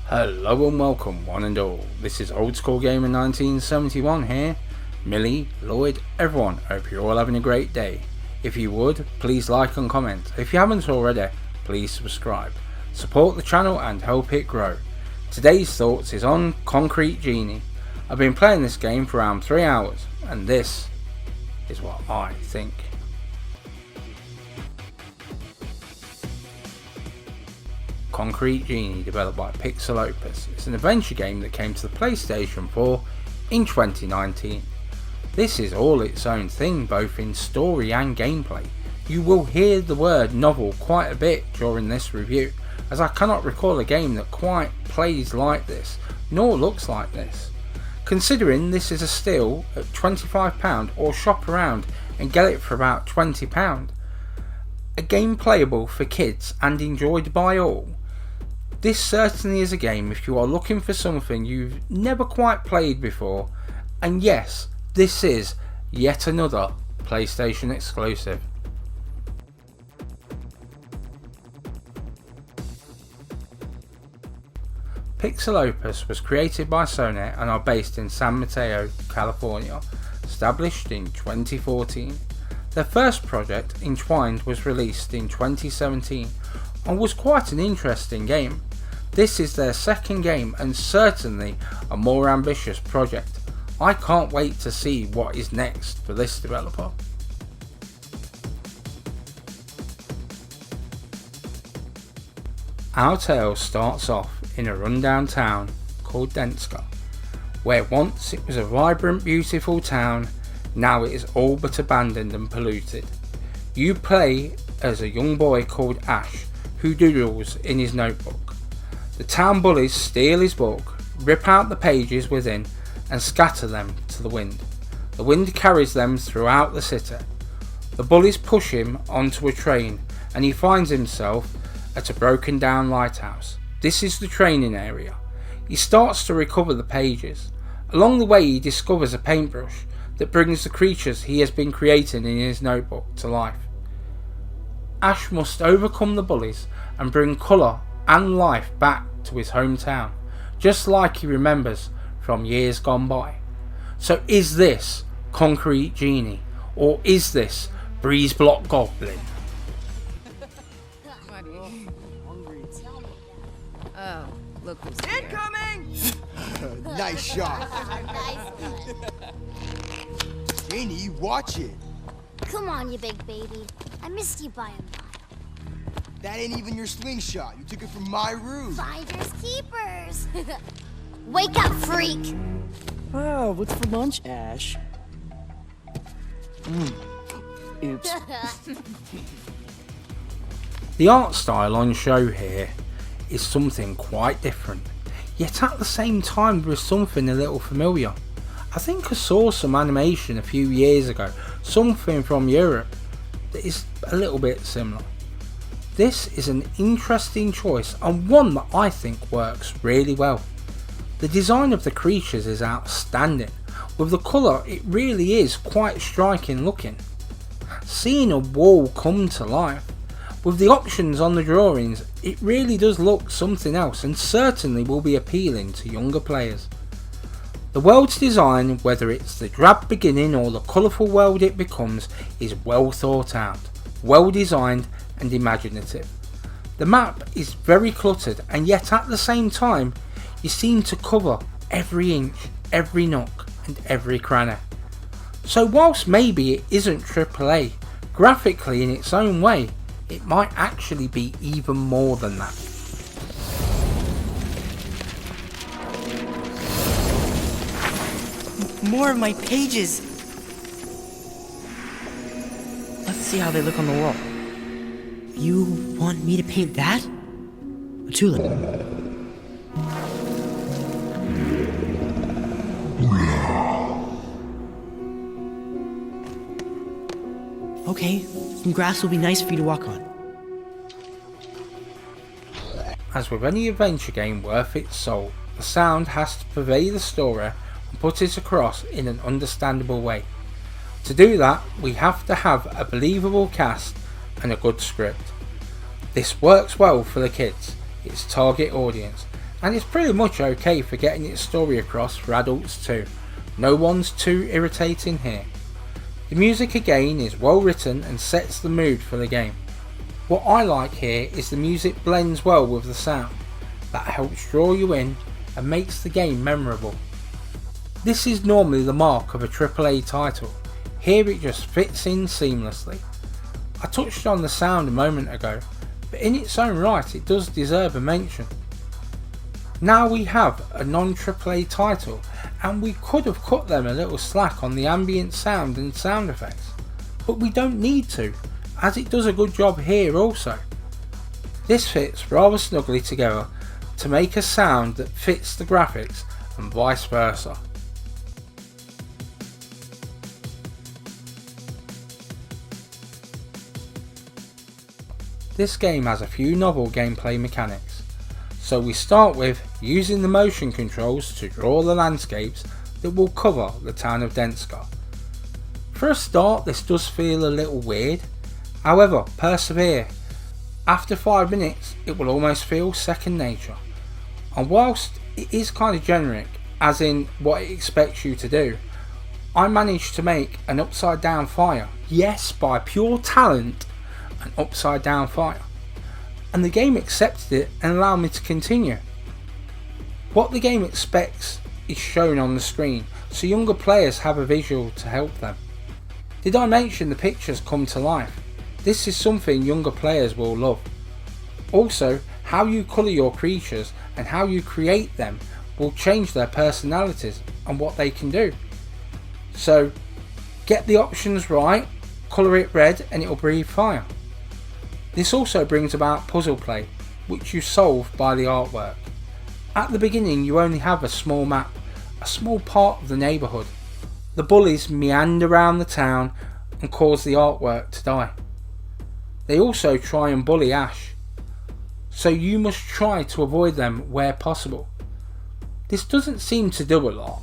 Hello and welcome one and all, this is Old School Gamer 1971 here. Millie, Lloyd, everyone, hope you're all having a great day. If you would, please like and comment. If you haven't already, please subscribe. Support the channel and help it grow. Today's thoughts is on Concrete Genie. I've been playing this game for around 3 hours and this is what I think. Concrete Genie, developed by Pixel Opus, is an adventure game that came to the PlayStation 4 in 2019. This is all its own thing, both in story and gameplay. You will hear the word novel quite a bit during this review, as I cannot recall a game that quite plays like this, nor looks like this. Considering this is a steal at £25 or shop around and get it for about £20. A game playable for kids and enjoyed by all. This certainly is a game if you are looking for something you've never quite played before, and yes, this is yet another PlayStation exclusive. Pixel Opus was created by Sony and are based in San Mateo, California, established in 2014. Their first project, Entwined, was released in 2017 and was quite an interesting game. This is their second game and certainly a more ambitious project. I can't wait to see what is next for this developer. Our tale starts off in a rundown town called Denska, where once it was a vibrant, beautiful town. Now it is all but abandoned and polluted. You play as a young boy called Ash, who doodles in his notebook. The town bullies steal his book, rip out the pages within and scatter them to the wind. The wind carries them throughout the city. The bullies push him onto a train and he finds himself at a broken down lighthouse. This is the training area. He starts to recover the pages. Along the way he discovers a paintbrush that brings the creatures he has been creating in his notebook to life. Ash must overcome the bullies and bring colour and life back to his hometown, just like he remembers from years gone by. So is this Concrete Genie, or is this Breeze Block Goblin? Oh, look who's incoming! Nice shot. Genie, watch it. Come on, you big baby. I missed you by a mile. That ain't even your slingshot. You took it from my room. Finders keepers. Wake up, freak. Oh, what's for lunch, Ash? Oops. The art style on show here is something quite different, yet at the same time there is something a little familiar. I think I saw some animation a few years ago, something from Europe, that is a little bit similar. This is an interesting choice and one that I think works really well. The design of the creatures is outstanding. With the colour, it really is quite striking looking. Seeing a wall come to life, with the options on the drawings, it really does look something else and certainly will be appealing to younger players. The world's design, whether it's the drab beginning or the colourful world it becomes, is well thought out, well designed and imaginative. The map is very cluttered and yet at the same time you seem to cover every inch, every nook and every cranny. So whilst maybe it isn't AAA, graphically in its own way, it might actually be even more than that. More of my pages. Let's see how they look on the wall. You want me to paint that? A tulip. Okay, some grass will be nice for you to walk on. As with any adventure game worth its salt, the sound has to purvey the story and put it across in an understandable way. To do that, we have to have a believable cast and a good script. This works well for the kids, its target audience, and it's pretty much okay for getting its story across for adults too. No one's too irritating here. The music again is well written and sets the mood for the game. What I like here is the music blends well with the sound. That helps draw you in and makes the game memorable. This is normally the mark of a AAA title. Here it just fits in seamlessly. I touched on the sound a moment ago, but in its own right it does deserve a mention. Now we have a non-AAA title, and we could have cut them a little slack on the ambient sound and sound effects, but we don't need to, as it does a good job here also. This fits rather snugly together to make a sound that fits the graphics and vice versa. This game has a few novel gameplay mechanics. So we start with using the motion controls to draw the landscapes that will cover the town of Denskar. For a start this does feel a little weird, however persevere. After 5 minutes it will almost feel second nature, and whilst it is kind of generic as in what it expects you to do, I managed to make an upside down fire, yes, by pure talent, an upside down fire. And the game accepted it and allowed me to continue. What the game expects is shown on the screen, so younger players have a visual to help them. Did I mention the pictures come to life? This is something younger players will love. Also, how you colour your creatures and how you create them will change their personalities and what they can do. So, get the options right, colour it red and it will breathe fire. This also brings about puzzle play, which you solve by the artwork. At the beginning you only have a small map, a small part of the neighbourhood. The bullies meander around the town and cause the artwork to die. They also try and bully Ash, so you must try to avoid them where possible. This doesn't seem to do a lot,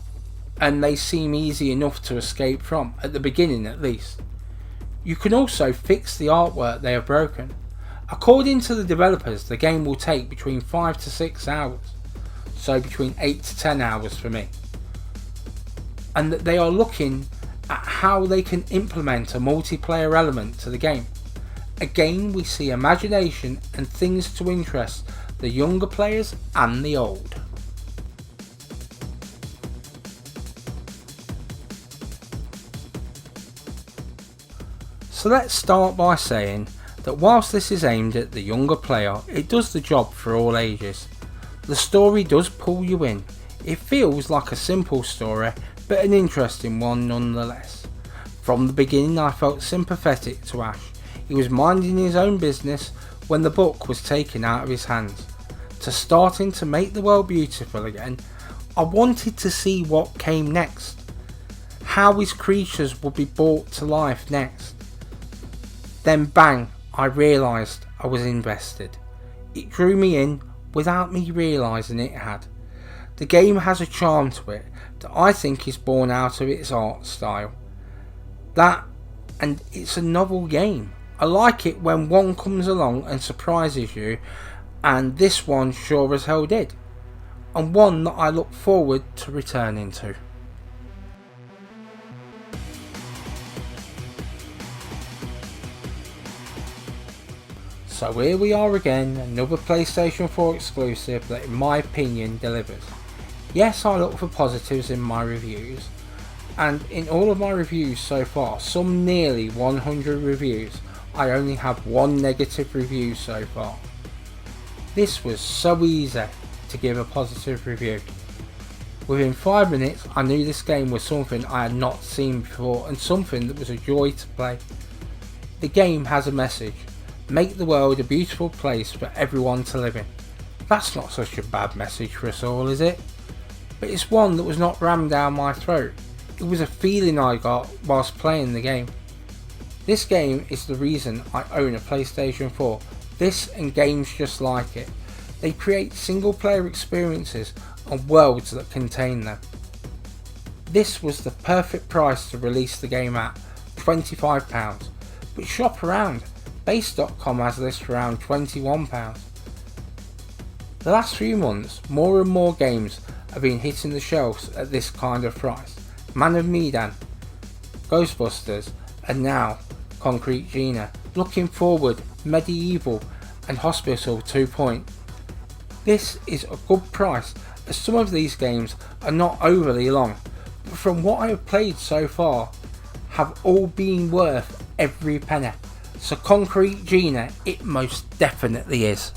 and they seem easy enough to escape from, at the beginning at least. You can also fix the artwork they have broken. According to the developers, the game will take between 5 to 6 hours, so between 8 to 10 hours for me. And that they are looking at how they can implement a multiplayer element to the game. Again, we see imagination and things to interest the younger players and the old. So let's start by saying that whilst this is aimed at the younger player, it does the job for all ages. The story does pull you in. It feels like a simple story, but an interesting one nonetheless. From the beginning I felt sympathetic to Ash. He was minding his own business when the book was taken out of his hands. To starting to make the world beautiful again, I wanted to see what came next. How his creatures would be brought to life next. Then bang, I realised I was invested. It drew me in without me realising it had. The game has a charm to it that I think is born out of its art style. That, and it's a novel game. I like it when one comes along and surprises you, and this one sure as hell did. And one that I look forward to returning to. So here we are again, another PlayStation 4 exclusive that in my opinion delivers. Yes, I look for positives in my reviews, and in all of my reviews so far, some nearly 100 reviews, I only have one negative review so far. This was so easy to give a positive review. Within 5 minutes I knew this game was something I had not seen before and something that was a joy to play. The game has a message. Make the world a beautiful place for everyone to live in. That's not such a bad message for us all, is it? But it's one that was not rammed down my throat. It was a feeling I got whilst playing the game. This game is the reason I own a PlayStation 4. This and games just like it. They create single player experiences and worlds that contain them. This was the perfect price to release the game at, £25. But shop around. Base.com has this for around £21. The last few months, more and more games have been hitting the shelves at this kind of price. Man of Medan, Ghostbusters, and now Concrete Genie. Looking forward, Medieval and Hospital 2 Point. This is a good price as some of these games are not overly long, but from what I have played so far have all been worth every penny. So Concrete Genie, it most definitely is.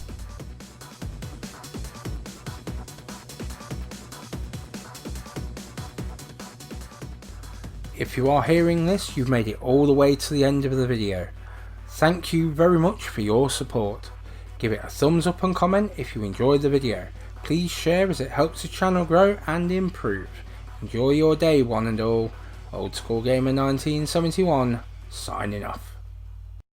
If you are hearing this, you've made it all the way to the end of the video. Thank you very much for your support. Give it a thumbs up and comment if you enjoyed the video. Please share as it helps the channel grow and improve. Enjoy your day one and all. Old School Gamer 1971 signing off.